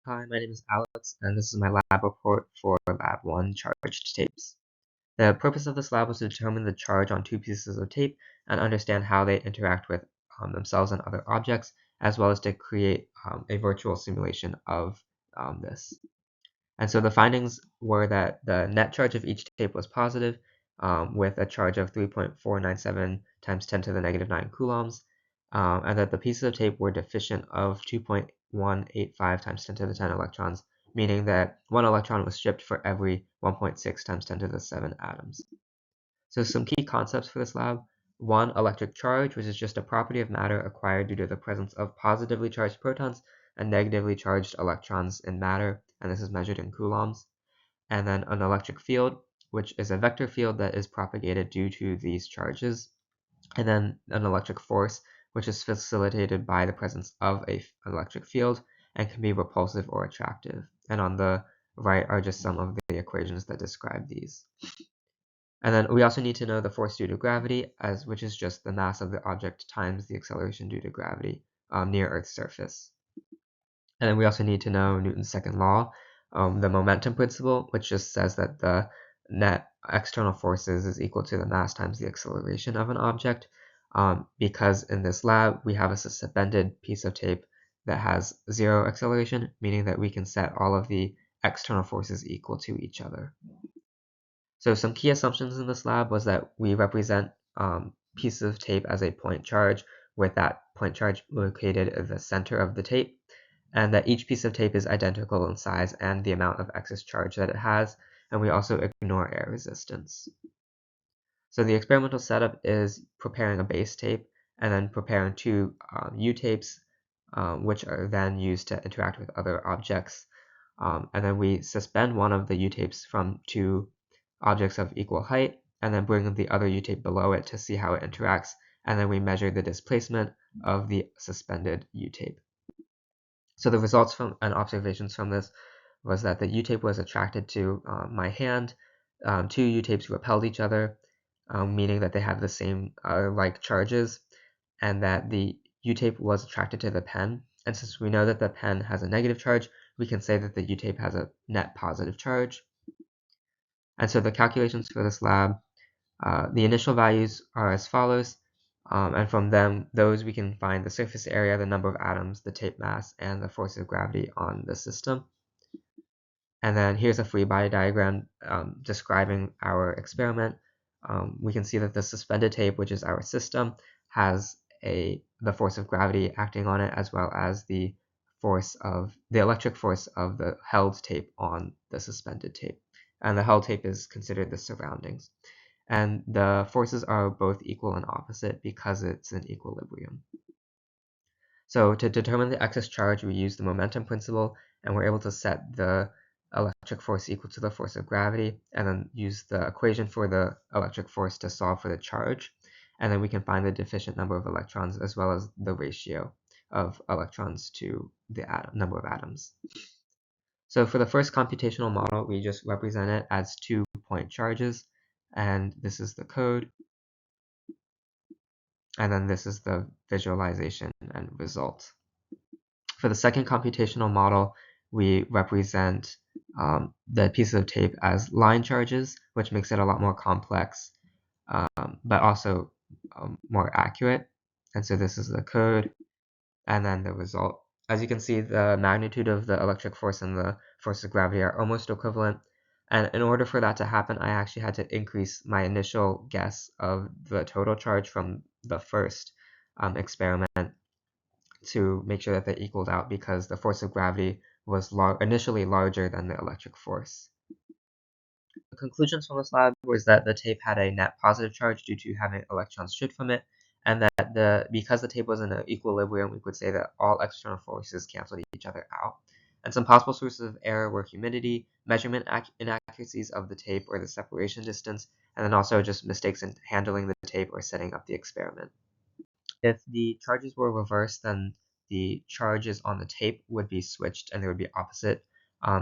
Hi, my name is Alex, and this is my lab report for Lab 1 charged tapes. The purpose of this lab was to determine the charge on two pieces of tape and understand how they interact with themselves and other objects, as well as to create a virtual simulation of this. And so the findings were that the net charge of each tape was positive, with a charge of 3.497 times 10 to the negative 9 coulombs, and that the pieces of tape were deficient of 2.185 times 10 to the 10 electrons, meaning that 1 electron was stripped for every 1.6 times 10 to the 7 atoms. So some key concepts for this lab: 1, electric charge, which is just a property of matter acquired due to the presence of positively charged protons and negatively charged electrons in matter, and this is measured in coulombs. And then an electric field, which is a vector field that is propagated due to these charges. And then an electric force, which is facilitated by the presence of an electric field and can be repulsive or attractive. And on the right are just some of the equations that describe these. And then we also need to know the force due to gravity, which is just the mass of the object times the acceleration due to gravity near Earth's surface. And then we also need to know Newton's second law, the momentum principle, which just says that the net external forces is equal to the mass times the acceleration of an object, because in this lab we have a suspended piece of tape that has zero acceleration, meaning that we can set all of the external forces equal to each other. So some key assumptions in this lab was that we represent pieces of tape as a point charge, with that point charge located at the center of the tape, and that each piece of tape is identical in size and the amount of excess charge that it has, and we also ignore air resistance. So the experimental setup is preparing a base tape and then preparing two U-tapes, which are then used to interact with other objects. And then we suspend one of the U-tapes from two objects of equal height, and then bring the other U-tape below it to see how it interacts, and then we measure the displacement of the suspended U-tape. So the results from and observations from this was that the U-tape was attracted to my hand. Two U-tapes repelled each other, meaning that they have the same like charges, and that the U-tape was attracted to the pen. And since we know that the pen has a negative charge, we can say that the U-tape has a net positive charge. And so the calculations for this lab, the initial values are as follows, and from those we can find the surface area, the number of atoms, the tape mass, and the force of gravity on the system. And then here's a free body diagram describing our experiment. We can see that the suspended tape, which is our system, has the force of gravity acting on it, as well as the electric force of the held tape on the suspended tape. And the held tape is considered the surroundings. And the forces are both equal and opposite because it's in equilibrium. So to determine the excess charge, we use the momentum principle, and we're able to set the electric force equal to the force of gravity, and then use the equation for the electric force to solve for the charge. And then we can find the deficient number of electrons, as well as the ratio of electrons to the number of atoms. So for the first computational model, we just represent it as 2 point charges, and this is the code, and then this is the visualization and result. For the second computational model, we represent the pieces of tape as line charges, which makes it a lot more complex, but also more accurate. And so this is the code, and then the result. As you can see, the magnitude of the electric force and the force of gravity are almost equivalent. And in order for that to happen, I actually had to increase my initial guess of the total charge from the first experiment to make sure that they equaled out, because the force of gravity was initially larger than the electric force. The conclusions from this lab was that the tape had a net positive charge due to having electrons stripped from it, and that because the tape was in an equilibrium, we could say that all external forces canceled each other out. And some possible sources of error were humidity, measurement inaccuracies of the tape or the separation distance, and then also just mistakes in handling the tape or setting up the experiment. If the charges were reversed, then the charges on the tape would be switched and they would be opposite.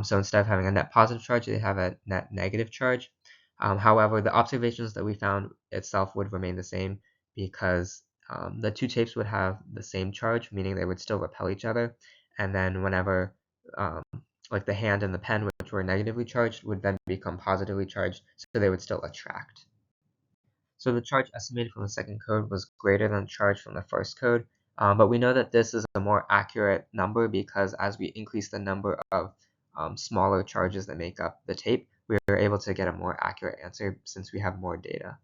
So instead of having a net positive charge, they have a net negative charge. However, the observations that we found itself would remain the same, because the two tapes would have the same charge, meaning they would still repel each other. And then whenever like the hand and the pen, which were negatively charged, would then become positively charged, so they would still attract. So the charge estimated from the second code was greater than the charge from the first code, but we know that this is a more accurate number because as we increase the number of smaller charges that make up the tape, we are able to get a more accurate answer since we have more data.